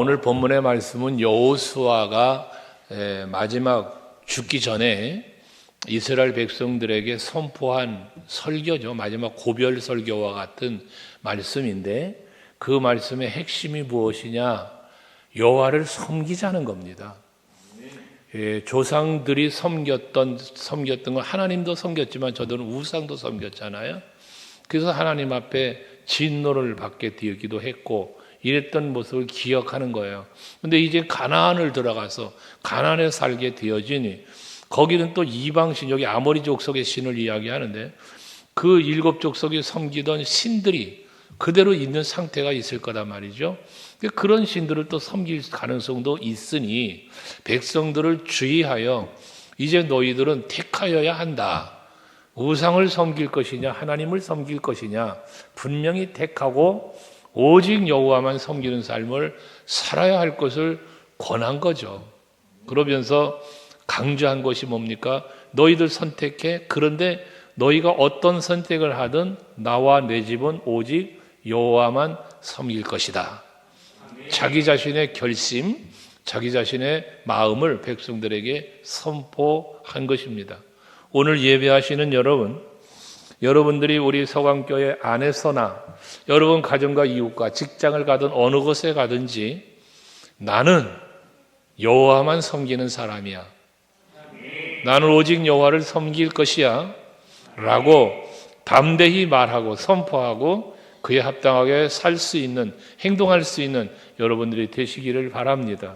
오늘 본문의 말씀은 여호수아가 마지막 죽기 전에 이스라엘 백성들에게 선포한 설교죠. 마지막 고별 설교와 같은 말씀인데 그 말씀의 핵심이 무엇이냐? 여호와를 섬기자는 겁니다. 조상들이 섬겼던 건 하나님도 섬겼지만 저들은 우상도 섬겼잖아요. 그래서 하나님 앞에 진노를 받게 되기도 했고 이랬던 모습을 기억하는 거예요. 근데 이제 가나안을 들어가서 가나안에 살게 되어지니 거기는 또 이방신, 여기 아모리 족속의 신을 이야기하는데 그 일곱 족속이 섬기던 신들이 그대로 있는 상태가 있을 거단 말이죠. 그런 신들을 또 섬길 가능성도 있으니 백성들을 주의하여 이제 너희들은 택하여야 한다. 우상을 섬길 것이냐 하나님을 섬길 것이냐 분명히 택하고 오직 여호와만 섬기는 삶을 살아야 할 것을 권한 거죠. 그러면서 강조한 것이 뭡니까? 너희들 선택해. 그런데 너희가 어떤 선택을 하든 나와 내 집은 오직 여호와만 섬길 것이다. 자기 자신의 결심, 자기 자신의 마음을 백성들에게 선포한 것입니다. 오늘 예배하시는 여러분들이 우리 서강교회 안에서나 여러분 가정과 이웃과 직장을 가든 어느 곳에 가든지 나는 여호와만 섬기는 사람이야. 나는 오직 여호와를 섬길 것이야 라고 담대히 말하고 선포하고 그에 합당하게 살 수 있는, 행동할 수 있는 여러분들이 되시기를 바랍니다.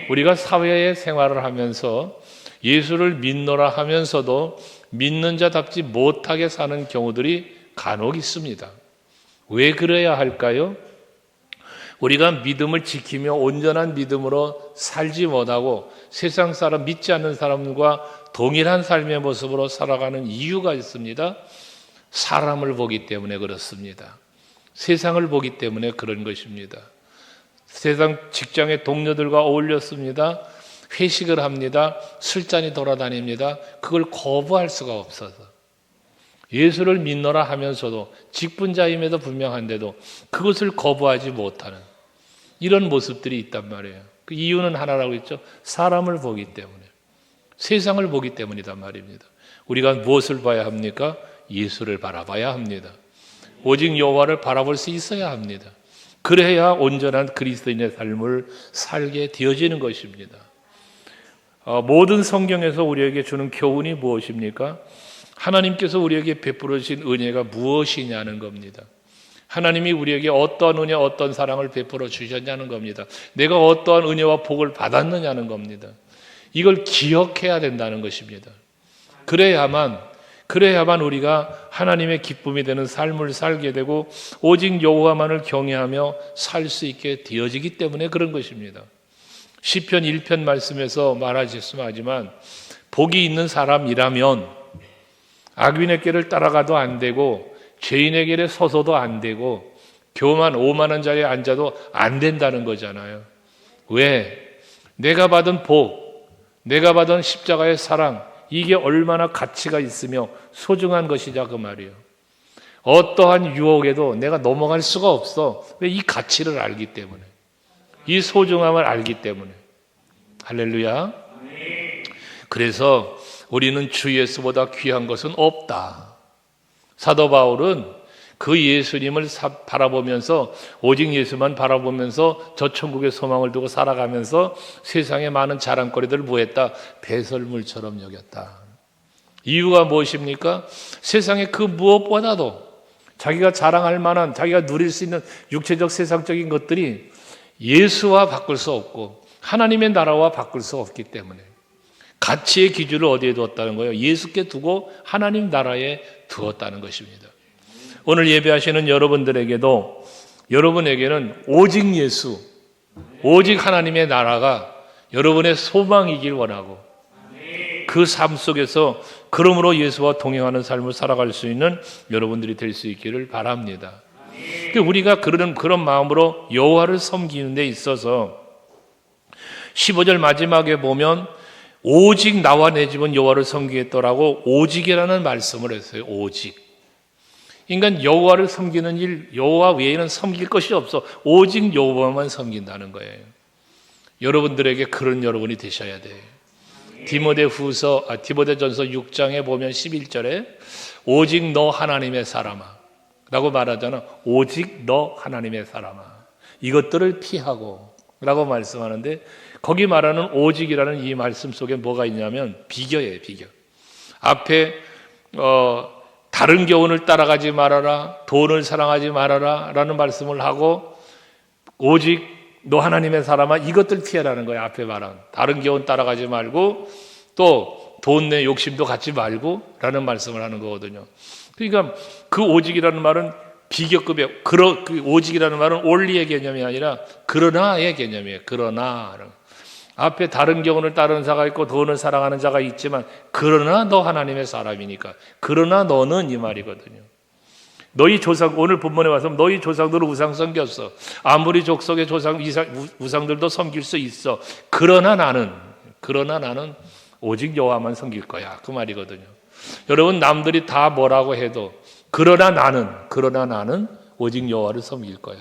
우리가 사회의 생활을 하면서 예수를 믿노라 하면서도 믿는 자답지 못하게 사는 경우들이 간혹 있습니다. 왜 그래야 할까요? 우리가 믿음을 지키며 온전한 믿음으로 살지 못하고 세상 사람, 믿지 않는 사람과 동일한 삶의 모습으로 살아가는 이유가 있습니다. 사람을 보기 때문에 그렇습니다. 세상을 보기 때문에 그런 것입니다. 세상 직장의 동료들과 어울렸습니다. 회식을 합니다. 술잔이 돌아다닙니다. 그걸 거부할 수가 없어서 예수를 믿노라 하면서도 직분자임에도 분명한데도 그것을 거부하지 못하는 이런 모습들이 있단 말이에요. 그 이유는 하나라고 했죠. 사람을 보기 때문에, 세상을 보기 때문이란 말입니다. 우리가 무엇을 봐야 합니까? 예수를 바라봐야 합니다. 오직 여호와를 바라볼 수 있어야 합니다. 그래야 온전한 그리스도인의 삶을 살게 되어지는 것입니다. 모든 성경에서 우리에게 주는 교훈이 무엇입니까? 하나님께서 우리에게 베풀어 주신 은혜가 무엇이냐는 겁니다. 하나님이 우리에게 어떠한 은혜, 어떤 사랑을 베풀어 주셨냐는 겁니다. 내가 어떠한 은혜와 복을 받았느냐는 겁니다. 이걸 기억해야 된다는 것입니다. 그래야만 우리가 하나님의 기쁨이 되는 삶을 살게 되고 오직 여호와만을 경외하며 살 수 있게 되어지기 때문에 그런 것입니다. 시편 1편 말씀에서 말하지만 복이 있는 사람이라면 악인의 길을 따라가도 안 되고 죄인의 길에 서서도 안 되고 교만 오만한 자리에 앉아도 안 된다는 거잖아요. 왜? 내가 받은 복, 내가 받은 십자가의 사랑, 이게 얼마나 가치가 있으며 소중한 것이냐 그 말이에요. 어떠한 유혹에도 내가 넘어갈 수가 없어. 왜? 이 가치를 알기 때문에, 이 소중함을 알기 때문에. 할렐루야. 그래서 우리는 주 예수보다 귀한 것은 없다. 사도 바울은 그 예수님을 바라보면서 오직 예수만 바라보면서 저 천국의 소망을 두고 살아가면서 세상의 많은 자랑거리들을 뭐했다? 배설물처럼 여겼다. 이유가 무엇입니까? 세상의 그 무엇보다도 자기가 자랑할 만한, 자기가 누릴 수 있는 육체적 세상적인 것들이 예수와 바꿀 수 없고 하나님의 나라와 바꿀 수 없기 때문에 가치의 기준을 어디에 두었다는 거예요? 예수께 두고 하나님 나라에 두었다는 것입니다. 오늘 예배하시는 여러분들에게도 여러분에게는 오직 예수, 오직 하나님의 나라가 여러분의 소망이길 원하고 그 삶 속에서 그러므로 예수와 동행하는 삶을 살아갈 수 있는 여러분들이 될 수 있기를 바랍니다. 우리가 그런 마음으로 여호와를 섬기는 데 있어서 15절 마지막에 보면 오직 나와 내 집은 여호와를 섬기겠더라고 오직이라는 말씀을 했어요. 오직. 인간 여호와를 섬기는 일, 여호와 외에는 섬길 것이 없어. 오직 여호와만 섬긴다는 거예요. 여러분들에게 그런 여러분이 되셔야 돼요. 디모데전서 6장에 보면 11절에 오직 너 하나님의 사람아 라고 말하잖아. 오직 너 하나님의 사람아. 이것들을 피하고 라고 말씀하는데, 거기 말하는 오직이라는 이 말씀 속에 뭐가 있냐면 비교예요. 비교. 앞에 다른 교훈을 따라가지 말아라, 돈을 사랑하지 말아라 라는 말씀을 하고, 오직 너 하나님의 사람아 이것들 피해라는 거예요. 앞에 말한 다른 교훈 따라가지 말고 또 돈 내 욕심도 갖지 말고 라는 말씀을 하는 거거든요. 그러니까 그 오직이라는 말은 비교급의, 그 오직이라는 말은 only의 개념이 아니라 그러나의 개념이에요. 그러나. 앞에 다른 교훈을 따르는 자가 있고 돈을 사랑하는 자가 있지만, 그러나 너 하나님의 사람이니까, 그러나 너는 이 말이거든요. 너희 조상, 오늘 본문에 와서 너희 조상들은 우상 섬겼어. 아무리 족속의 우상들도 섬길 수 있어. 그러나 나는 오직 여호와만 섬길 거야. 그 말이거든요. 여러분, 남들이 다 뭐라고 해도 그러나 나는 오직 여호와를 섬길 거야.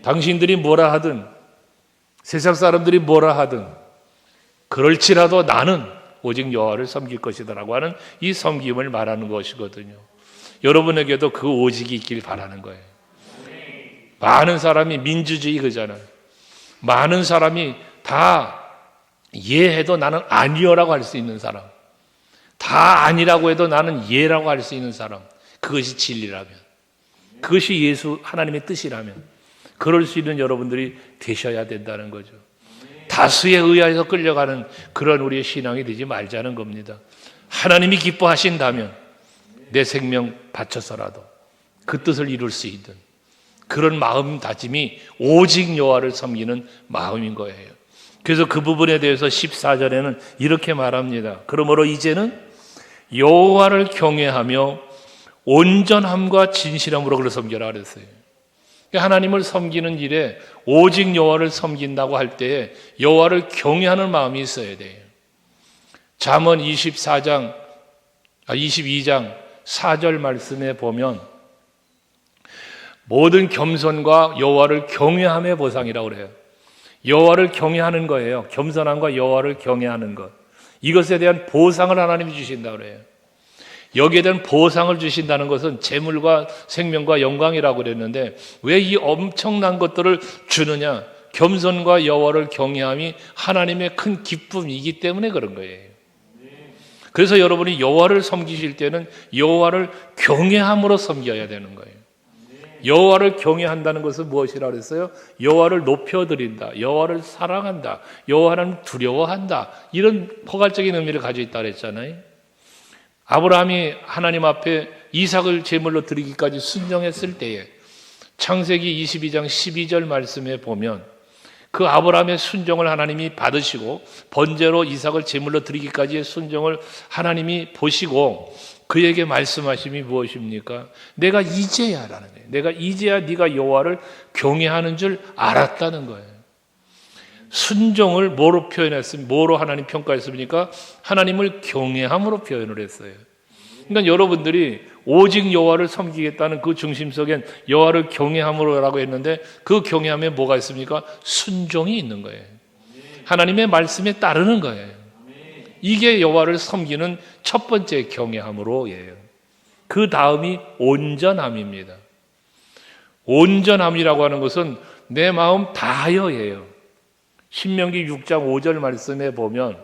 당신들이 뭐라 하든, 세상 사람들이 뭐라 하든, 그럴지라도 나는 오직 여호와를 섬길 것이다라고 하는 이 섬김을 말하는 것이거든요. 여러분에게도 그 오직이 있길 바라는 거예요. 많은 사람이 민주주의 그잖아요. 많은 사람이 다 예해도 나는 아니요라고 할 수 있는 사람, 다 아니라고 해도 나는 예라고 할 수 있는 사람, 그것이 진리라면, 그것이 예수 하나님의 뜻이라면 그럴 수 있는 여러분들이 되셔야 된다는 거죠. 다수에 의하여서 끌려가는 그런 우리의 신앙이 되지 말자는 겁니다. 하나님이 기뻐하신다면 내 생명 바쳐서라도 그 뜻을 이룰 수 있는 그런 마음다짐이 오직 여호와를 섬기는 마음인 거예요. 그래서 그 부분에 대해서 14절에는 이렇게 말합니다. 그러므로 이제는 여호와를 경외하며 온전함과 진실함으로 그를 섬겨라 그랬어요. 하나님을 섬기는 일에 오직 여호와를 섬긴다고 할 때에 여호와를 경외하는 마음이 있어야 돼요. 잠언 22장 4절 말씀에 보면 모든 겸손과 여호와를 경외함의 보상이라고 그래요. 여호와를 경외하는 거예요. 겸손함과 여호와를 경외하는 것. 이것에 대한 보상을 하나님이 주신다고 그래요. 여기에 대한 보상을 주신다는 것은 재물과 생명과 영광이라고 그랬는데, 왜 이 엄청난 것들을 주느냐? 겸손과 여호와를 경외함이 하나님의 큰 기쁨이기 때문에 그런 거예요. 그래서 여러분이 여호와를 섬기실 때는 여호와를 경외함으로 섬겨야 되는 거예요. 여호와를 경외한다는 것은 무엇이라고 그랬어요? 여호와를 높여드린다, 여호와를 사랑한다, 여호와를 두려워한다, 이런 포괄적인 의미를 가지고 있다고 그랬잖아요. 아브라함이 하나님 앞에 이삭을 제물로 드리기까지 순종했을 때에 창세기 22장 12절 말씀에 보면 그 아브라함의 순종을 하나님이 받으시고 번제로 이삭을 제물로 드리기까지의 순종을 하나님이 보시고 그에게 말씀하심이 무엇입니까? 내가 이제야라는 거예요. 내가 이제야 네가 여호와를 경외하는 줄 알았다는 거예요. 순종을 뭐로 표현했습니까? 뭐로 하나님 평가했습니까? 하나님을 경외함으로 표현을 했어요. 그러니까 여러분들이 오직 여호와를 섬기겠다는 그 중심 속엔 여호와를 경외함으로라고 했는데, 그 경외함에 뭐가 있습니까? 순종이 있는 거예요. 하나님의 말씀에 따르는 거예요. 이게 여호와를 섬기는 첫 번째 경외함으로예요. 그 다음이 온전함입니다. 온전함이라고 하는 것은 내 마음 다하여예요. 신명기 6장 5절 말씀에 보면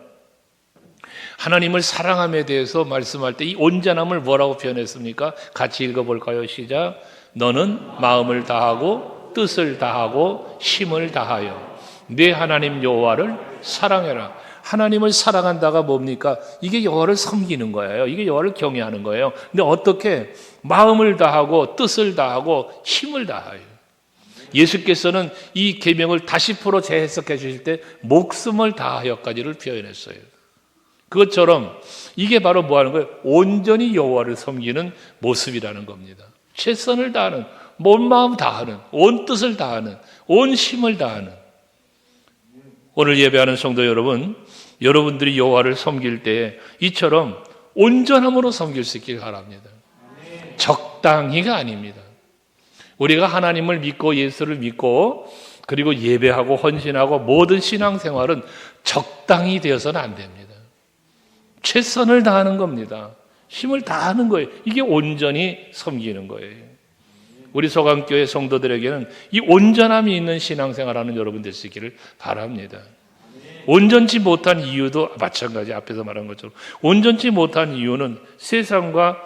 하나님을 사랑함에 대해서 말씀할 때 이 온전함을 뭐라고 표현했습니까? 같이 읽어볼까요? 시작. 너는 마음을 다하고 뜻을 다하고 힘을 다하여 내 하나님 여호와를 사랑해라. 하나님을 사랑한다가 뭡니까? 이게 여호와를 섬기는 거예요. 이게 여호와를 경외하는 거예요. 근데 어떻게? 마음을 다하고 뜻을 다하고 힘을 다하여. 예수께서는 이 계명을 다시 풀어 재해석해 주실 때 목숨을 다하여까지를 표현했어요. 그것처럼 이게 바로 뭐 하는 거예요? 온전히 여호와를 섬기는 모습이라는 겁니다. 최선을 다하는, 온 마음 다하는, 온 뜻을 다하는, 온 힘을 다하는. 오늘 예배하는 성도 여러분, 여러분들이 여호와를 섬길 때 이처럼 온전함으로 섬길 수 있길 바랍니다. 적당히가 아닙니다. 우리가 하나님을 믿고 예수를 믿고 그리고 예배하고 헌신하고 모든 신앙생활은 적당히 되어서는 안 됩니다. 최선을 다하는 겁니다. 힘을 다하는 거예요. 이게 온전히 섬기는 거예요. 우리 소강교회 성도들에게는 이 온전함이 있는 신앙생활하는 여러분 될 수 있기를 바랍니다. 온전치 못한 이유도 마찬가지, 앞에서 말한 것처럼 온전치 못한 이유는 세상과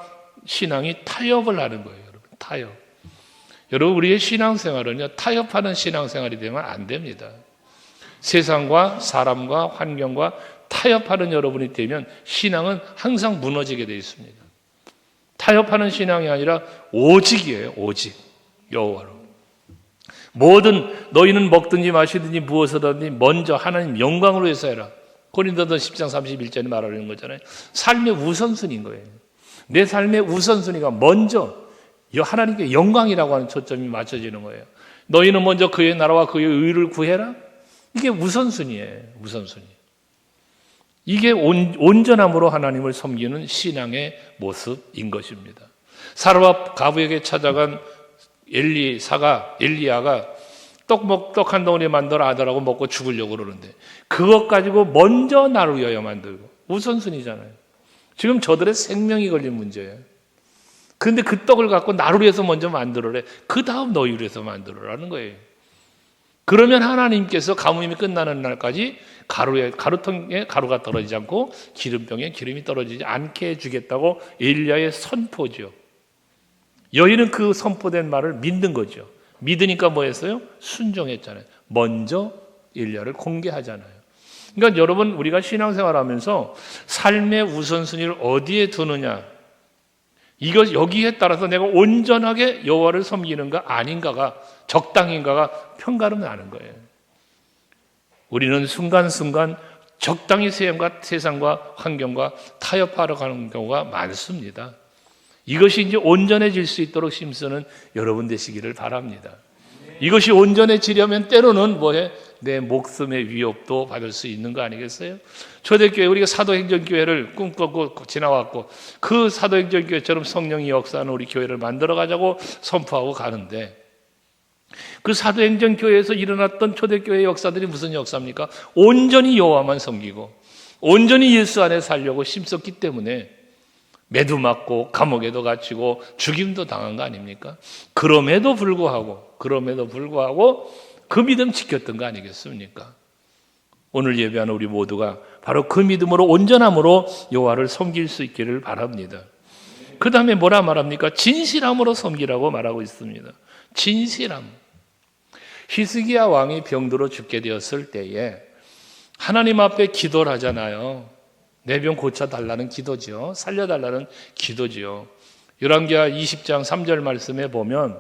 신앙이 타협을 하는 거예요. 여러분, 타협. 여러분, 우리의 신앙생활은요, 타협하는 신앙생활이 되면 안 됩니다. 세상과 사람과 환경과 타협하는 여러분이 되면 신앙은 항상 무너지게 되어 있습니다. 타협하는 신앙이 아니라 오직이에요. 오직. 여호와로. 뭐든 너희는 먹든지 마시든지 무엇을 하든지 먼저 하나님 영광으로 위해서 해라. 고린도서 10장 31절에 말하는 거잖아요. 삶의 우선순위인 거예요. 내 삶의 우선순위가 먼저 하나님께 영광이라고 하는 초점이 맞춰지는 거예요. 너희는 먼저 그의 나라와 그의 의를 구해라. 이게 우선순위예요. 우선순위. 이게 온전함으로 하나님을 섬기는 신앙의 모습인 것입니다. 사르와 가부에게 찾아간 엘리야가 떡 한 덩어리 만들어 아들하고 먹고 죽으려고 그러는데 그것 가지고 먼저 나를 위하여 만들고 우선순위잖아요. 지금 저들의 생명이 걸린 문제예요. 그런데 그 떡을 갖고 나를 위해서 먼저 만들어래. 그 다음 너희를 위해서 만들어라는 거예요. 그러면 하나님께서 가뭄이 끝나는 날까지 가루통에 가루가 떨어지지 않고 기름병에 기름이 떨어지지 않게 해주겠다고 엘리야의 선포죠. 여인은 그 선포된 말을 믿는 거죠. 믿으니까 뭐 했어요? 순종했잖아요. 먼저 엘리야를 공개하잖아요. 그러니까 여러분, 우리가 신앙생활하면서 삶의 우선순위를 어디에 두느냐, 여기에 따라서 내가 온전하게 여호와를 섬기는가 아닌가가, 적당인가가 평가를 나는 거예요. 우리는 순간순간 적당히 세상과 환경과 타협하러 가는 경우가 많습니다. 이것이 이제 온전해질 수 있도록 힘쓰는 여러분 되시기를 바랍니다. 이것이 온전해지려면 때로는 내 목숨의 위협도 받을 수 있는 거 아니겠어요? 초대교회, 우리가 사도행전교회를 꿈꾸고 지나왔고 그 사도행전교회처럼 성령이 역사하는 우리 교회를 만들어 가자고 선포하고 가는데 그 사도행전교회에서 일어났던 초대교회 역사들이 무슨 역사입니까? 온전히 여호와만 섬기고 온전히 예수 안에 살려고 힘썼기 때문에 매도 맞고 감옥에도 갇히고 죽임도 당한 거 아닙니까? 그럼에도 불구하고 그 믿음 지켰던 거 아니겠습니까? 오늘 예배하는 우리 모두가 바로 그 믿음으로 온전함으로 여호와를 섬길 수 있기를 바랍니다. 그 다음에 뭐라 말합니까? 진실함으로 섬기라고 말하고 있습니다. 진실함. 히스기야 왕이 병들어 죽게 되었을 때에 하나님 앞에 기도를 하잖아요. 내 병 고쳐달라는 기도죠. 살려달라는 기도죠. 열왕기하 20장 3절 말씀에 보면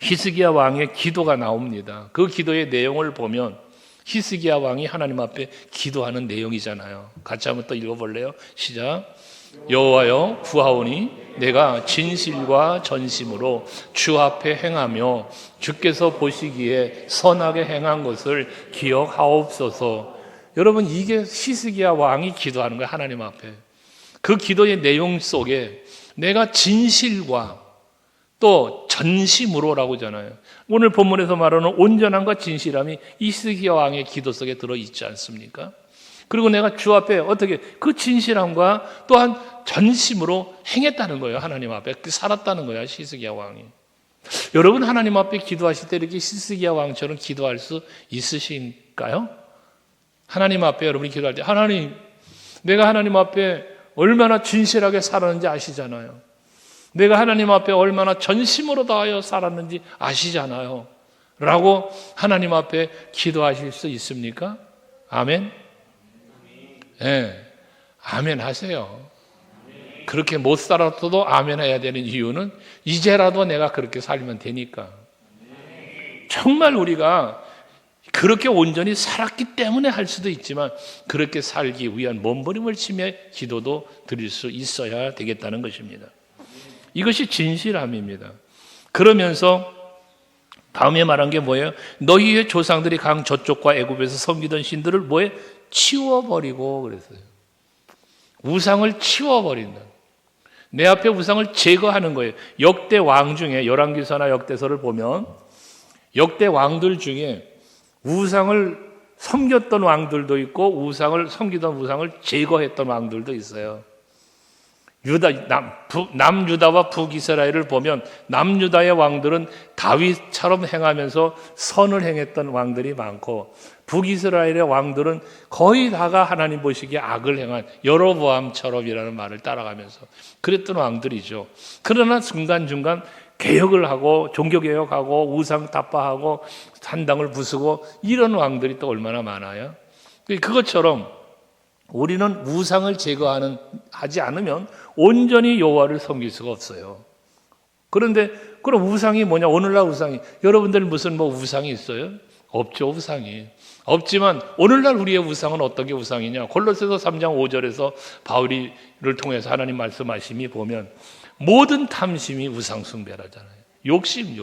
히스기야 왕의 기도가 나옵니다. 그 기도의 내용을 보면 히스기야 왕이 하나님 앞에 기도하는 내용이잖아요. 같이 한번 또 읽어볼래요? 시작. 여호와여 구하오니 내가 진실과 전심으로 주 앞에 행하며 주께서 보시기에 선하게 행한 것을 기억하옵소서. 여러분, 이게 히스기야 왕이 기도하는 거예요. 하나님 앞에. 그 기도의 내용 속에 내가 진실과 또 전심으로라고 하잖아요. 오늘 본문에서 말하는 온전함과 진실함이 히스기야 왕의 기도 속에 들어있지 않습니까? 그리고 내가 주 앞에 어떻게 그 진실함과 또한 전심으로 행했다는 거예요. 하나님 앞에 살았다는 거예요. 히스기야 왕이. 여러분, 하나님 앞에 기도하실 때 이렇게 히스기야 왕처럼 기도할 수 있으신가요? 하나님 앞에 여러분이 기도할 때 하나님, 내가 하나님 앞에 얼마나 진실하게 살았는지 아시잖아요. 내가 하나님 앞에 얼마나 전심으로 다하여 살았는지 아시잖아요. 라고 하나님 앞에 기도하실 수 있습니까? 아멘? 네, 아멘 하세요. 그렇게 못 살았어도 아멘 해야 되는 이유는 이제라도 내가 그렇게 살면 되니까. 정말 우리가 그렇게 온전히 살았기 때문에 할 수도 있지만 그렇게 살기 위한 몸부림을 치며 기도도 드릴 수 있어야 되겠다는 것입니다. 이것이 진실함입니다. 그러면서 다음에 말한 게 뭐예요? 너희의 조상들이 강 저쪽과 애굽에서 섬기던 신들을 뭐에 치워버리고 그랬어요. 우상을 치워버린다. 내 앞에 우상을 제거하는 거예요. 역대 왕 중에 열왕기서나 역대서를 보면 역대 왕들 중에 우상을 섬겼던 왕들도 있고 우상을 섬기던 우상을 제거했던 왕들도 있어요. 남유다와 북이스라엘을 보면 남유다의 왕들은 다윗처럼 행하면서 선을 행했던 왕들이 많고 북이스라엘의 왕들은 거의 다가 하나님 보시기에 악을 행한 여로보암처럼이라는 말을 따라가면서 그랬던 왕들이죠. 그러나 중간중간 개혁을 하고 종교개혁하고 우상 타파하고 산당을 부수고 이런 왕들이 또 얼마나 많아요. 그것처럼 우리는 우상을 하지 않으면 온전히 여호와를 섬길 수가 없어요. 그런데 그럼 우상이 뭐냐? 오늘날 우상이 여러분들 무슨 우상이 있어요? 없죠. 우상이 없지만 오늘날 우리의 우상은 어떤 게 우상이냐? 골로새서 3장 5절에서 바울이를 통해서 하나님 말씀하심이 보면 모든 탐심이 우상 숭배라잖아요. 욕심.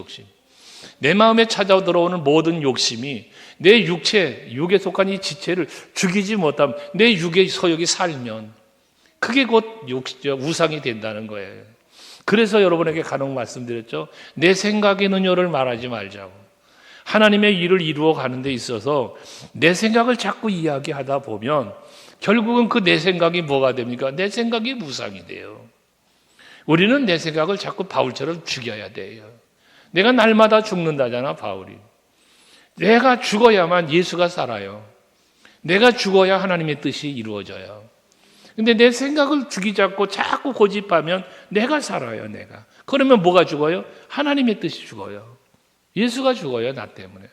내 마음에 찾아들어오는 모든 욕심이 내 육에 속한 이 지체를 죽이지 못하면 내 육의 소욕이 살면 그게 곧 우상이 된다는 거예요. 그래서 여러분에게 간혹 말씀드렸죠. 내 생각의 능력을 말하지 말자고. 하나님의 일을 이루어 가는 데 있어서 내 생각을 자꾸 이야기하다 보면 결국은 그 내 생각이 뭐가 됩니까? 내 생각이 우상이 돼요. 우리는 내 생각을 자꾸 바울처럼 죽여야 돼요. 내가 날마다 죽는다잖아, 바울이. 내가 죽어야만 예수가 살아요. 내가 죽어야 하나님의 뜻이 이루어져요. 근데 내 생각을 죽이지 않고 자꾸 고집하면 내가 살아요, 내가. 그러면 뭐가 죽어요? 하나님의 뜻이 죽어요. 예수가 죽어요, 나 때문에.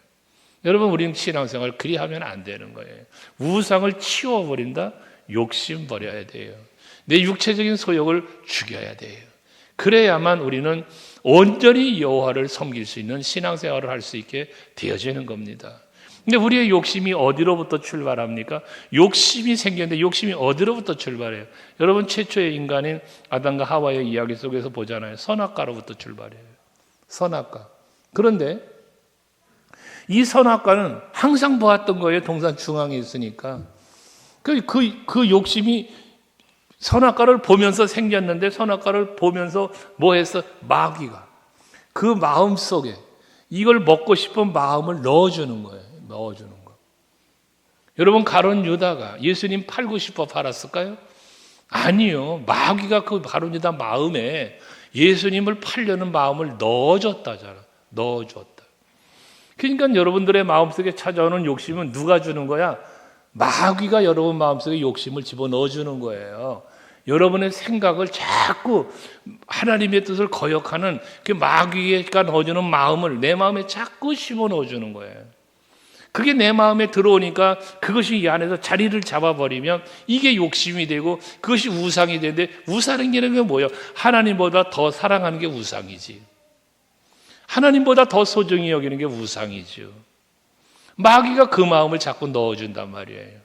여러분, 우리는 신앙생활 그리 하면 안 되는 거예요. 우상을 치워버린다? 욕심 버려야 돼요. 내 육체적인 소욕을 죽여야 돼요. 그래야만 우리는 온전히 여호와를 섬길 수 있는 신앙생활을 할 수 있게 되어지는 겁니다. 근데 우리의 욕심이 어디로부터 출발합니까? 욕심이 생겼는데 욕심이 어디로부터 출발해요? 여러분, 최초의 인간인 아담과 하와의 이야기 속에서 보잖아요. 선악과로부터 출발해요. 선악과. 그런데 이 선악과는 항상 보았던 거예요. 동산 중앙에 있으니까. 그 욕심이 선악과를 보면서 생겼는데 선악과를 보면서 뭐 했어? 마귀가 그 마음 속에 이걸 먹고 싶은 마음을 넣어주는 거예요. 넣어주는 거. 여러분, 가룟 유다가 예수님 팔고 싶어 팔았을까요? 아니요. 마귀가 그 가룟 유다 마음에 예수님을 팔려는 마음을 넣어줬다잖아. 넣어줬다. 그러니까 여러분들의 마음속에 찾아오는 욕심은 누가 주는 거야? 마귀가 여러분 마음속에 욕심을 집어넣어 주는 거예요. 여러분의 생각을 자꾸 하나님의 뜻을 거역하는 그 마귀가 넣어주는 마음을 내 마음에 자꾸 심어 넣어주는 거예요. 그게 내 마음에 들어오니까 그것이 이 안에서 자리를 잡아버리면 이게 욕심이 되고 그것이 우상이 되는데 우상이라는 게 뭐예요? 하나님보다 더 사랑하는 게 우상이지. 하나님보다 더 소중히 여기는 게 우상이죠. 마귀가 그 마음을 자꾸 넣어준단 말이에요.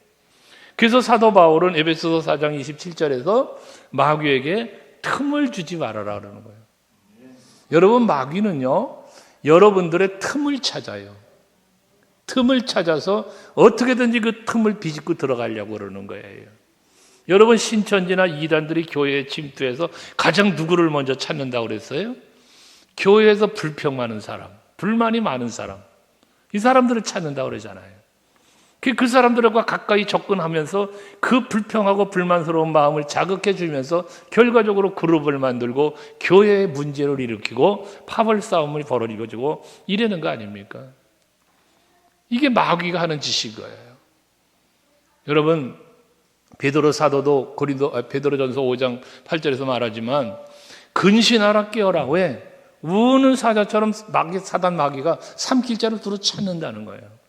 그래서 사도 바울은 에베소서 4장 27절에서 마귀에게 틈을 주지 말아라 그러는 거예요. 여러분, 마귀는요, 여러분들의 틈을 찾아요. 틈을 찾아서 어떻게든지 그 틈을 비집고 들어가려고 그러는 거예요. 여러분, 신천지나 이단들이 교회에 침투해서 가장 누구를 먼저 찾는다고 그랬어요? 교회에서 불평 많은 사람, 불만이 많은 사람, 이 사람들을 찾는다고 그러잖아요. 그 사람들과 가까이 접근하면서 그 불평하고 불만스러운 마음을 자극해 주면서 결과적으로 그룹을 만들고 교회의 문제를 일으키고 파벌 싸움을 벌어지고 이러는 거 아닙니까? 이게 마귀가 하는 짓인 거예요. 여러분, 베드로 사도도 베드로전서 5장 8절에서 말하지만 근신하라 깨어라. 왜? 우는 사자처럼 사단 마귀가 삼킬자를 두루 찾는다는 거예요.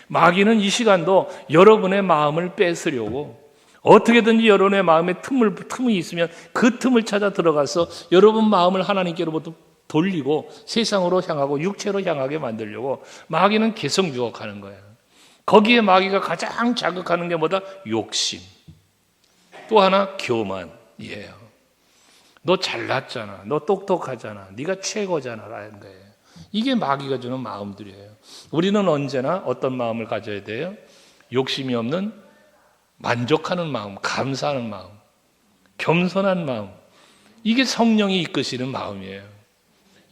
마귀는 이 시간도 여러분의 마음을 뺏으려고 어떻게든지 여러분의 마음에 틈이 있으면 그 틈을 찾아 들어가서 여러분 마음을 하나님께로부터 돌리고 세상으로 향하고 육체로 향하게 만들려고 마귀는 계속 유혹하는 거예요. 거기에 마귀가 가장 자극하는 게 뭐다? 욕심. 또 하나 교만이에요. 너 잘났잖아. 너 똑똑하잖아. 네가 최고잖아. 라는 거예요. 이게 마귀가 주는 마음들이에요. 우리는 언제나 어떤 마음을 가져야 돼요? 욕심이 없는 만족하는 마음, 감사하는 마음, 겸손한 마음. 이게 성령이 이끄시는 마음이에요.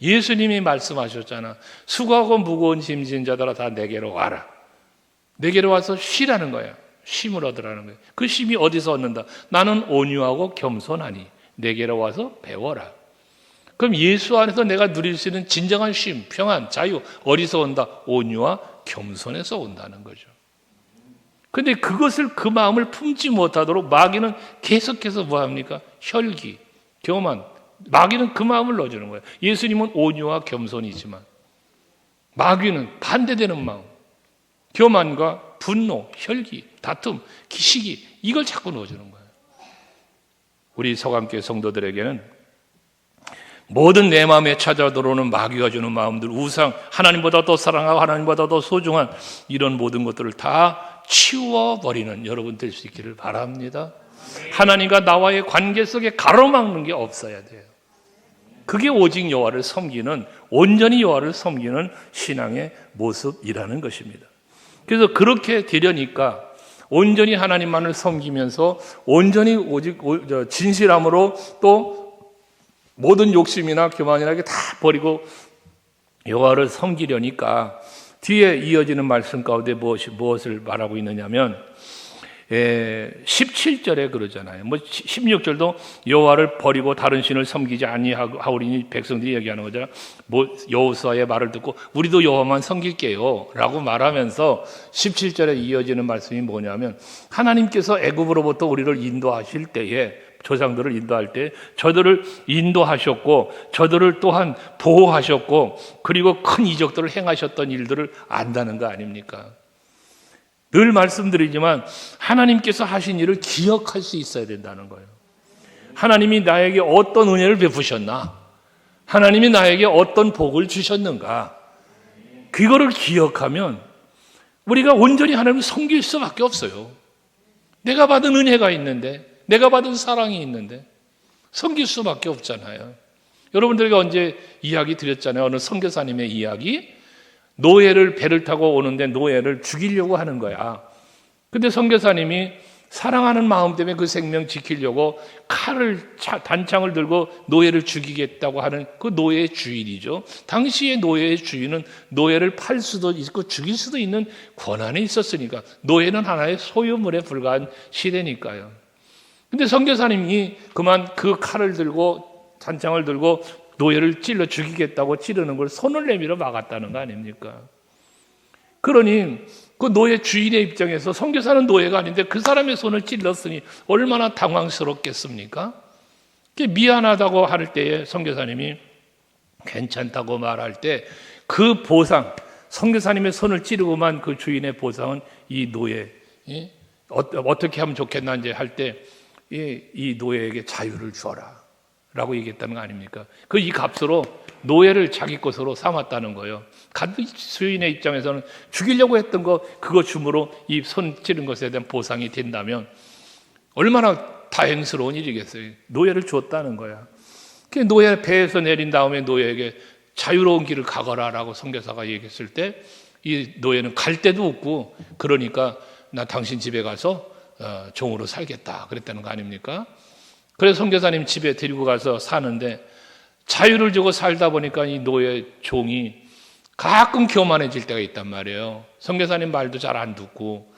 예수님이 말씀하셨잖아. 수고하고 무거운 짐진 자들아 다 내게로 와라. 내게로 와서 쉬라는 거야. 쉼을 얻으라는 거예요. 그 쉼이 어디서 얻는다? 나는 온유하고 겸손하니 내게로 와서 배워라. 그럼 예수 안에서 내가 누릴 수 있는 진정한 쉼, 평안, 자유 어디서 온다? 온유와 겸손에서 온다는 거죠. 근데 그것을 그 마음을 품지 못하도록 마귀는 계속해서 뭐합니까? 혈기, 교만. 마귀는 그 마음을 넣어주는 거예요. 예수님은 온유와 겸손이지만 마귀는 반대되는 마음, 교만과 분노, 혈기, 다툼, 기시기 이걸 자꾸 넣어주는 거예요. 우리 서강교회 성도들에게는 모든 내 마음에 찾아 들어오는 마귀가 주는 마음들, 우상, 하나님보다 더 사랑하고 하나님보다 더 소중한 이런 모든 것들을 다 치워버리는 여러분 될 수 있기를 바랍니다. 하나님과 나와의 관계 속에 가로막는 게 없어야 돼요. 그게 오직 여호와를 섬기는, 온전히 여호와를 섬기는 신앙의 모습이라는 것입니다. 그래서 그렇게 되려니까 온전히 하나님만을 섬기면서 온전히 오직 진실함으로 또 모든 욕심이나 교만이나 다 버리고 여호와를 섬기려니까 뒤에 이어지는 말씀 가운데 무엇을 말하고 있느냐면 17절에 그러잖아요. 16절도 여호와를 버리고 다른 신을 섬기지 아니하오리니 백성들이 얘기하는 거잖아요. 여호수아의 말을 듣고 우리도 여호와만 섬길게요 라고 말하면서 17절에 이어지는 말씀이 뭐냐면 하나님께서 애굽으로부터 우리를 인도하실 때에 조상들을 인도할 때 저들을 인도하셨고 저들을 또한 보호하셨고 그리고 큰 이적들을 행하셨던 일들을 안다는 거 아닙니까? 늘 말씀드리지만 하나님께서 하신 일을 기억할 수 있어야 된다는 거예요. 하나님이 나에게 어떤 은혜를 베푸셨나? 하나님이 나에게 어떤 복을 주셨는가? 그거를 기억하면 우리가 온전히 하나님을 섬길 수밖에 없어요. 내가 받은 은혜가 있는데 내가 받은 사랑이 있는데 섬길 수밖에 없잖아요. 여러분들에게 언제 이야기 드렸잖아요. 어느 선교사님의 이야기. 노예를 배를 타고 오는데 노예를 죽이려고 하는 거야. 근데 선교사님이 사랑하는 마음 때문에 그 생명 지키려고 단창을 들고 노예를 죽이겠다고 하는 그 노예의 주인이죠. 당시의 노예의 주인은 노예를 팔 수도 있고 죽일 수도 있는 권한이 있었으니까 노예는 하나의 소유물에 불과한 시대니까요. 근데 선교사님이 그만 그 칼을 들고 단창을 들고 노예를 찔러 죽이겠다고 찌르는 걸 손을 내밀어 막았다는 거 아닙니까? 그러니 그 노예 주인의 입장에서 선교사는 노예가 아닌데 그 사람의 손을 찔렀으니 얼마나 당황스럽겠습니까? 미안하다고 할 때에 선교사님이 괜찮다고 말할 때 그 보상, 선교사님의 손을 찌르고만 그 주인의 보상은 이 노예, 어떻게 하면 좋겠나 이제 할 때 이 노예에게 자유를 주어라 라고 얘기했다는 거 아닙니까? 이 값으로 노예를 자기 것으로 삼았다는 거예요. 주인의 입장에서는 죽이려고 했던 거 그거 줌으로 이 손 찌른 것에 대한 보상이 된다면 얼마나 다행스러운 일이겠어요. 노예를 줬다는 거야. 노예 배에서 내린 다음에 노예에게 자유로운 길을 가거라 라고 선교사가 얘기했을 때 이 노예는 갈 데도 없고 그러니까 나 당신 집에 가서 종으로 살겠다 그랬다는 거 아닙니까? 그래서 선교사님 집에 데리고 가서 사는데 자유를 주고 살다 보니까 이 노예 종이 가끔 교만해질 때가 있단 말이에요. 선교사님 말도 잘 안 듣고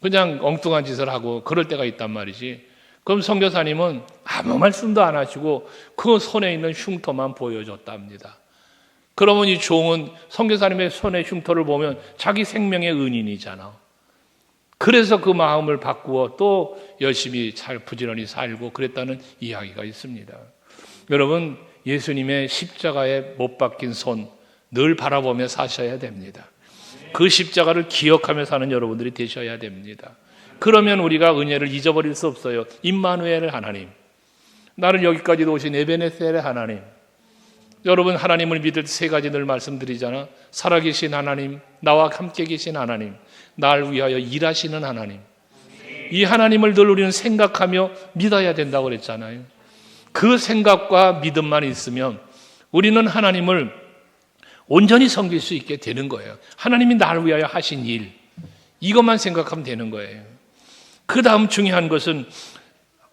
그냥 엉뚱한 짓을 하고 그럴 때가 있단 말이지. 그럼 선교사님은 아무 말씀도 안 하시고 그 손에 있는 흉터만 보여줬답니다. 그러면 이 종은 선교사님의 손의 흉터를 보면 자기 생명의 은인이잖아. 그래서 그 마음을 바꾸어 또 열심히 부지런히 살고 그랬다는 이야기가 있습니다. 여러분, 예수님의 십자가에 못 박힌 손 늘 바라보며 사셔야 됩니다. 그 십자가를 기억하며 사는 여러분들이 되셔야 됩니다. 그러면 우리가 은혜를 잊어버릴 수 없어요. 임마누엘의 하나님, 나를 여기까지 오신 에베네셀의 하나님. 여러분, 하나님을 믿을 세 가지 늘 말씀드리잖아. 살아계신 하나님, 나와 함께 계신 하나님, 나를 위하여 일하시는 하나님. 이 하나님을 늘 우리는 생각하며 믿어야 된다고 그랬잖아요. 그 생각과 믿음만 있으면 우리는 하나님을 온전히 섬길 수 있게 되는 거예요. 하나님이 나를 위하여 하신 일, 이것만 생각하면 되는 거예요. 그 다음 중요한 것은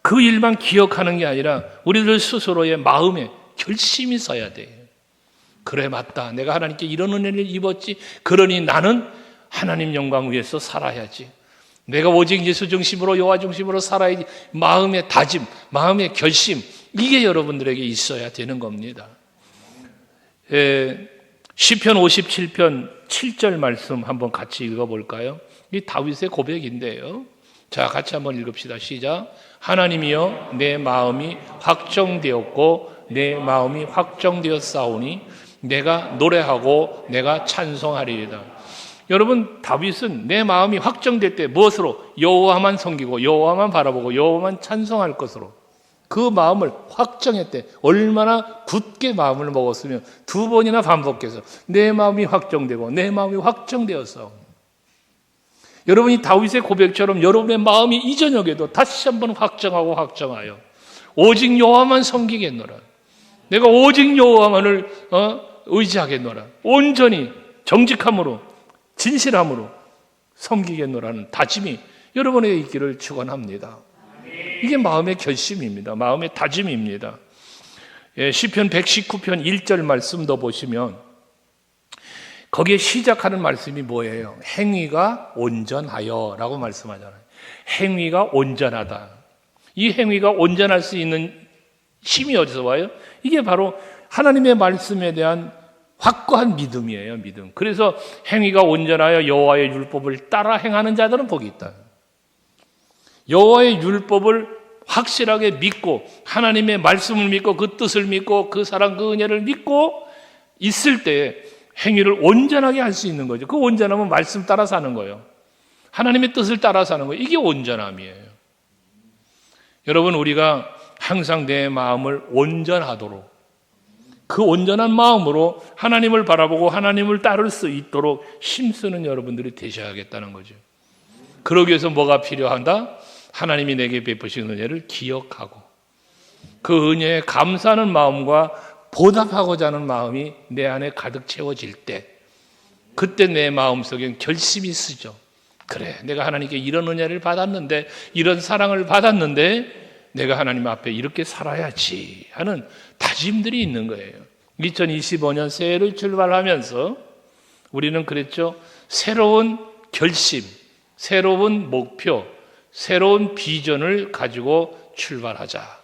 그 일만 기억하는 게 아니라 우리들 스스로의 마음에 결심이 서야 돼요. 그래, 맞다. 내가 하나님께 이런 은혜를 입었지. 그러니 나는 하나님 영광 위해서 살아야지. 내가 오직 예수 중심으로, 여호와 중심으로 살아야지. 마음의 다짐, 마음의 결심, 이게 여러분들에게 있어야 되는 겁니다. 시편 57편 7절 말씀 한번 같이 읽어볼까요? 이 다윗의 고백인데요. 자, 같이 한번 읽읍시다. 시작. 하나님이여, 내 마음이 확정되었고 내 마음이 확정되었사오니 내가 노래하고 내가 찬송하리이다. 여러분, 다윗은 내 마음이 확정될 때 무엇으로? 여호와만 섬기고 여호와만 바라보고 여호와만 찬송할 것으로 그 마음을 확정했대. 얼마나 굳게 마음을 먹었으면 두 번이나 반복해서 내 마음이 확정되고 내 마음이 확정되었어. 여러분이 다윗의 고백처럼 여러분의 마음이 이 저녁에도 다시 한번 확정하고 확정하여 오직 여호와만 섬기겠노라. 내가 오직 여호와만을 의지하겠노라. 온전히 정직함으로 진실함으로 섬기겠노라는 다짐이 여러분에게 있기를 축원합니다. 이게 마음의 결심입니다. 마음의 다짐입니다. 시편 119편 1절 말씀도 보시면 거기에 시작하는 말씀이 뭐예요? 행위가 온전하여 라고 말씀하잖아요. 행위가 온전하다. 이 행위가 온전할 수 있는 힘이 어디서 와요? 이게 바로 하나님의 말씀에 대한 확고한 믿음이에요. 믿음. 그래서 행위가 온전하여 여호와의 율법을 따라 행하는 자들은 복이 있다. 여호와의 율법을 확실하게 믿고 하나님의 말씀을 믿고 그 뜻을 믿고 그 사랑 그 은혜를 믿고 있을 때에 행위를 온전하게 할 수 있는 거죠. 그 온전함은 말씀 따라 사는 거예요. 하나님의 뜻을 따라 사는 거예요. 이게 온전함이에요. 여러분, 우리가 항상 내 마음을 온전하도록 그 온전한 마음으로 하나님을 바라보고 하나님을 따를 수 있도록 힘쓰는 여러분들이 되셔야겠다는 거죠. 그러기 위해서 뭐가 필요한다? 하나님이 내게 베푸신 은혜를 기억하고 그 은혜에 감사하는 마음과 보답하고자 하는 마음이 내 안에 가득 채워질 때 그때 내 마음속엔 결심이 쓰죠. 그래, 내가 하나님께 이런 은혜를 받았는데 이런 사랑을 받았는데 내가 하나님 앞에 이렇게 살아야지 하는 다짐들이 있는 거예요. 2025년 새해를 출발하면서 우리는 그랬죠. 새로운 결심, 새로운 목표, 새로운 비전을 가지고 출발하자.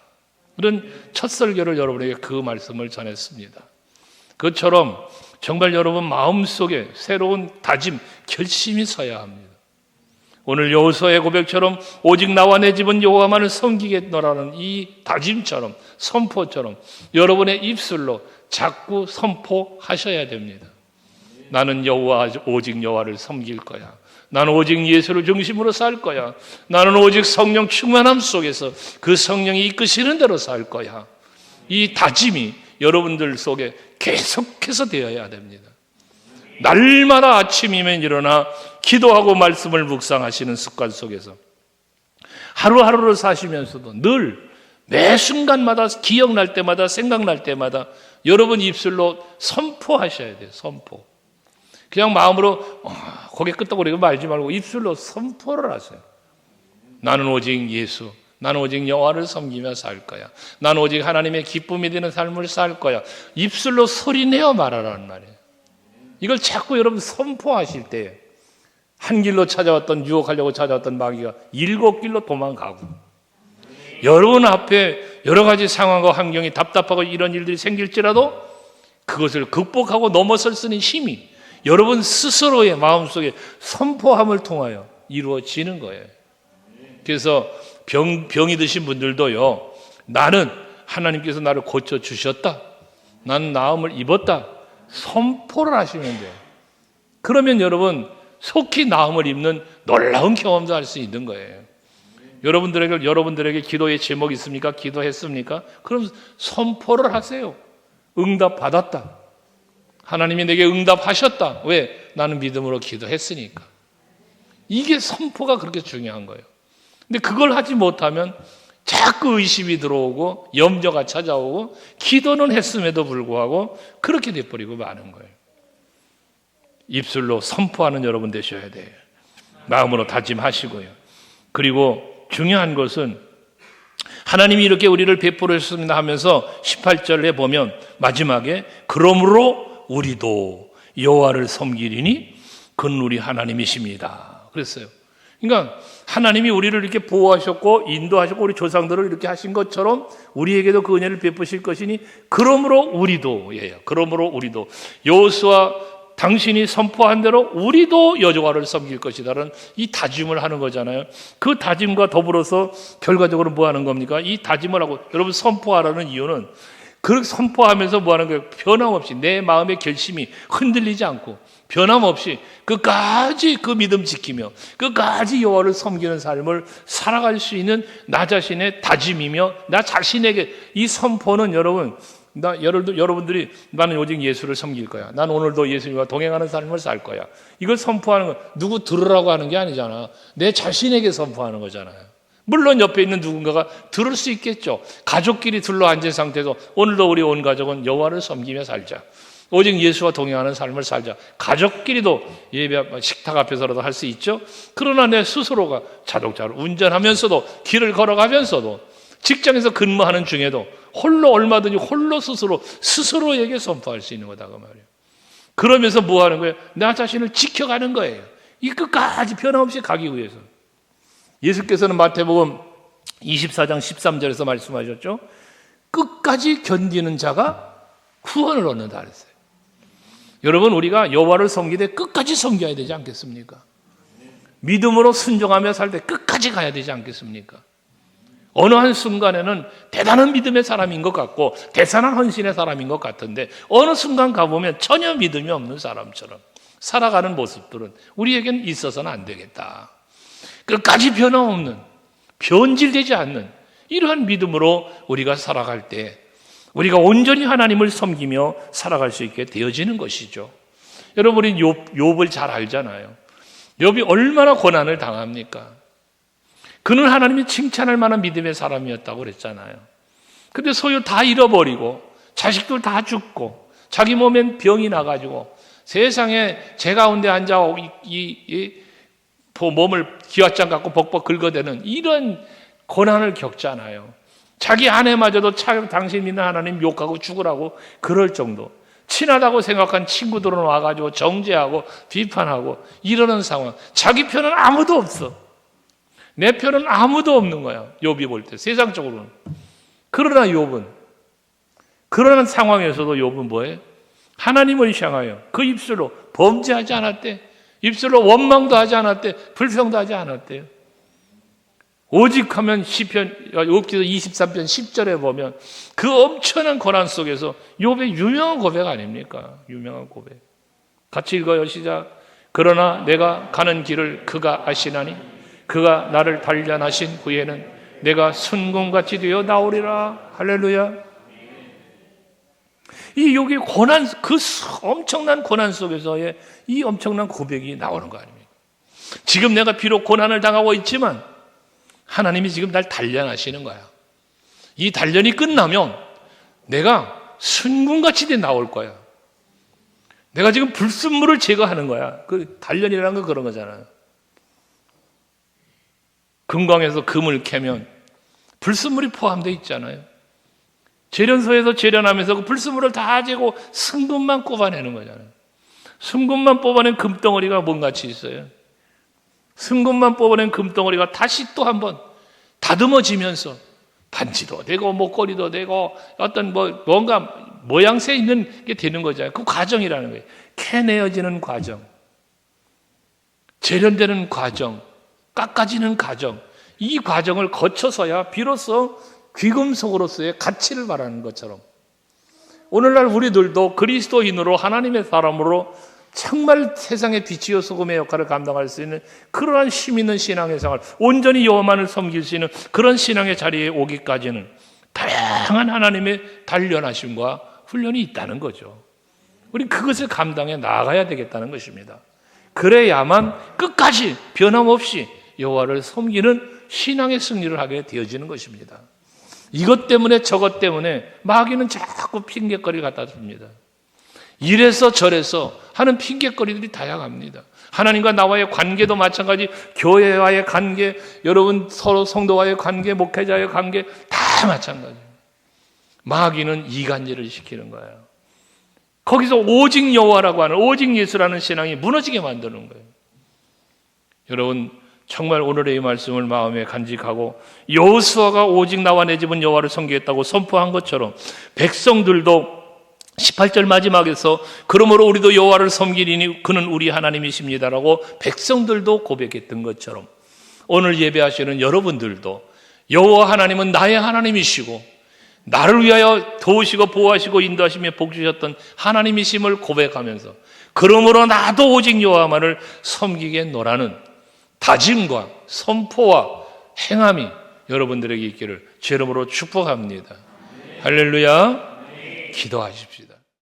그런 첫 설교를 여러분에게 그 말씀을 전했습니다. 그것처럼 정말 여러분 마음속에 새로운 다짐, 결심이 서야 합니다. 오늘 여호수아의 고백처럼 오직 나와 내 집은 여호와만을 섬기겠노라는 이 다짐처럼 선포처럼 여러분의 입술로 자꾸 선포하셔야 됩니다. 나는 여호와 오직 여호와를 섬길 거야. 나는 오직 예수를 중심으로 살 거야. 나는 오직 성령 충만함 속에서 그 성령이 이끄시는 대로 살 거야. 이 다짐이 여러분들 속에 계속해서 되어야 됩니다. 날마다 아침이면 일어나 기도하고 말씀을 묵상하시는 습관 속에서 하루하루를 사시면서도 늘 매 순간마다 기억날 때마다 생각날 때마다 여러분 입술로 선포하셔야 돼요. 선포. 그냥 마음으로 고개 끄덕거리고 말지 말고 입술로 선포를 하세요. 나는 오직 예수, 나는 오직 여호와를 섬기며 살 거야. 나는 오직 하나님의 기쁨이 되는 삶을 살 거야. 입술로 소리내어 말하라는 말이에요. 이걸 자꾸 여러분 선포하실 때 한 길로 찾아왔던 유혹하려고 찾아왔던 마귀가 7길로 도망가고 여러분 앞에 여러 가지 상황과 환경이 답답하고 이런 일들이 생길지라도 그것을 극복하고 넘어설 수 있는 힘이 여러분 스스로의 마음속에 선포함을 통하여 이루어지는 거예요. 그래서 병이 드신 분들도요, 나는 하나님께서 나를 고쳐주셨다, 나는 나음을 입었다, 선포를 하시면 돼요. 그러면 여러분 속히 나음을 입는 놀라운 경험도 할 수 있는 거예요. 여러분들에게 기도의 제목이 있습니까? 기도했습니까? 그럼 선포를 하세요. 응답 받았다. 하나님이 내게 응답하셨다. 왜? 나는 믿음으로 기도했으니까. 이게 선포가 그렇게 중요한 거예요. 근데 그걸 하지 못하면 자꾸 의심이 들어오고 염려가 찾아오고 기도는 했음에도 불구하고 그렇게 돼버리고 마는 거예요. 입술로 선포하는 여러분 되셔야 돼요. 마음으로 다짐하시고요. 그리고 중요한 것은 하나님이 이렇게 우리를 베풀으셨습니다 하면서 18절에 보면 마지막에 그러므로 우리도 여호와를 섬기리니 그는 우리 하나님이십니다 그랬어요. 그러니까 하나님이 우리를 이렇게 보호하셨고 인도하셨고 우리 조상들을 이렇게 하신 것처럼 우리에게도 그 은혜를 베푸실 것이니 그러므로 우리도 그러므로 우리도 여호수아 당신이 선포한 대로 우리도 여호와를 섬길 것이다라는 이 다짐을 하는 거잖아요. 그 다짐과 더불어서 결과적으로 뭐 하는 겁니까? 이 다짐을 하고 여러분 선포하라는 이유는 그렇게 선포하면서 뭐 하는 거예요? 변함없이 내 마음의 결심이 흔들리지 않고 변함없이 끝까지 그 믿음 지키며 끝까지 여호와를 섬기는 삶을 살아갈 수 있는 나 자신의 다짐이며 나 자신에게 이 선포는 여러분들이 나는 오직 예수를 섬길 거야. 난 오늘도 예수님과 동행하는 삶을 살 거야. 이걸 선포하는 건 누구 들으라고 하는 게 아니잖아. 내 자신에게 선포하는 거잖아요. 물론 옆에 있는 누군가가 들을 수 있겠죠. 가족끼리 둘러앉은 상태에서 오늘도 우리 온 가족은 여호와를 섬기며 살자. 오직 예수와 동행하는 삶을 살자. 가족끼리도 예배 식탁 앞에서라도 할 수 있죠. 그러나 내 스스로가 자동차를 운전하면서도 길을 걸어가면서도 직장에서 근무하는 중에도 홀로 얼마든지 홀로 스스로에게 선포할 수 있는 거다 그 말이에요. 그러면서 뭐 하는 거예요? 나 자신을 지켜가는 거예요. 이 끝까지 변함없이 가기 위해서. 예수께서는 마태복음 24장 13절에서 말씀하셨죠. 끝까지 견디는 자가 구원을 얻는다 그랬어요. 여러분 우리가 여호와를 섬기되 끝까지 섬겨야 되지 않겠습니까? 믿음으로 순종하며 살 때 끝까지 가야 되지 않겠습니까? 어느 한 순간에는 대단한 믿음의 사람인 것 같고 대단한 헌신의 사람인 것 같은데 어느 순간 가보면 전혀 믿음이 없는 사람처럼 살아가는 모습들은 우리에겐 있어서는 안 되겠다. 끝까지 변함없는 변질되지 않는 이러한 믿음으로 우리가 살아갈 때 우리가 온전히 하나님을 섬기며 살아갈 수 있게 되어지는 것이죠. 여러분 우리 욥을 잘 알잖아요. 욥이 얼마나 고난을 당합니까? 그는 하나님이 칭찬할 만한 믿음의 사람이었다고 그랬잖아요. 근데 소유 다 잃어버리고 자식들 다 죽고 자기 몸엔 병이 나가지고 세상에 제 가운데 앉아 몸을 기왓장 갖고 벅벅 긁어대는 이런 고난을 겪잖아요. 자기 아내마저도 당신 믿는 하나님 욕하고 죽으라고 그럴 정도. 친하다고 생각한 친구들은 와가지고 정죄하고 비판하고 이러는 상황. 자기 편은 아무도 없어. 내 편은 아무도 없는 거야. 욥이 볼 때 세상적으로는. 그러나 욥은 그러는 상황에서도 욥은 뭐예요? 하나님을 향하여 그 입술로 범죄하지 않았대. 입술로 원망도 하지 않았대. 불평도 하지 않았대요. 오직 하면 시편 욥기서 23편 10절에 보면 그 엄청난 고난 속에서 욥의 유명한 고백 아닙니까? 유명한 고백. 같이 읽어요. 시작. 그러나 내가 가는 길을 그가 아시나니 그가 나를 단련하신 후에는 내가 순금같이 되어 나오리라. 할렐루야. 이 여기 고난 그 엄청난 고난 속에서의 이 엄청난 고백이 나오는 거 아닙니까? 지금 내가 비록 고난을 당하고 있지만 하나님이 지금 날 단련하시는 거야. 이 단련이 끝나면 내가 순금같이 돼 나올 거야. 내가 지금 불순물을 제거하는 거야. 그 단련이라는 건 그런 거잖아요. 금광에서 금을 캐면 불순물이 포함되어 있잖아요. 재련소에서 재련하면서 그 불순물을 다 재고 순금만 뽑아내는 거잖아요. 순금만 뽑아낸 금덩어리가 뭔같이 있어요. 순금만 뽑아낸 금덩어리가 다시 또 한번 다듬어지면서 반지도 되고 목걸이도 되고 어떤 뭔가 모양새 있는 게 되는 거잖아요. 그 과정이라는 거예요. 캐내어지는 과정, 재련되는 과정, 깎아지는 과정, 이 과정을 거쳐서야 비로소 귀금속으로서의 가치를 말하는 것처럼 오늘날 우리들도 그리스도인으로 하나님의 사람으로 정말 세상의 빛이요 소금의 역할을 감당할 수 있는 그러한 힘 있는 신앙의 생활, 온전히 여호와만을 섬길 수 있는 그런 신앙의 자리에 오기까지는 다양한 하나님의 단련하심과 훈련이 있다는 거죠. 우리 그것을 감당해 나가야 되겠다는 것입니다. 그래야만 끝까지 변함없이 여호와를 섬기는 신앙의 승리를 하게 되어지는 것입니다. 이것 때문에 저것 때문에 마귀는 자꾸 핑계거리를 갖다 줍니다. 이래서 저래서 하는 핑계거리들이 다양합니다. 하나님과 나와의 관계도 마찬가지, 교회와의 관계, 여러분 서로 성도와의 관계, 목회자의 관계 다 마찬가지예요. 마귀는 이간질을 시키는 거예요. 거기서 오직 여호와라고 하는, 오직 예수라는 신앙이 무너지게 만드는 거예요. 여러분 정말 오늘의 이 말씀을 마음에 간직하고 여호수아가 오직 나와 내 집은 여호와를 섬기겠다고 선포한 것처럼 백성들도 18절 마지막에서 그러므로 우리도 여호와를 섬기리니 그는 우리 하나님이십니다라고 백성들도 고백했던 것처럼 오늘 예배하시는 여러분들도 여호와 하나님은 나의 하나님이시고 나를 위하여 도우시고 보호하시고 인도하시며 복주셨던 하나님이심을 고백하면서 그러므로 나도 오직 여호와만을 섬기겠노라는 다짐과 선포와 행함이 여러분들에게 있기를 제 이름으로 축복합니다. 할렐루야. 기도하십시오.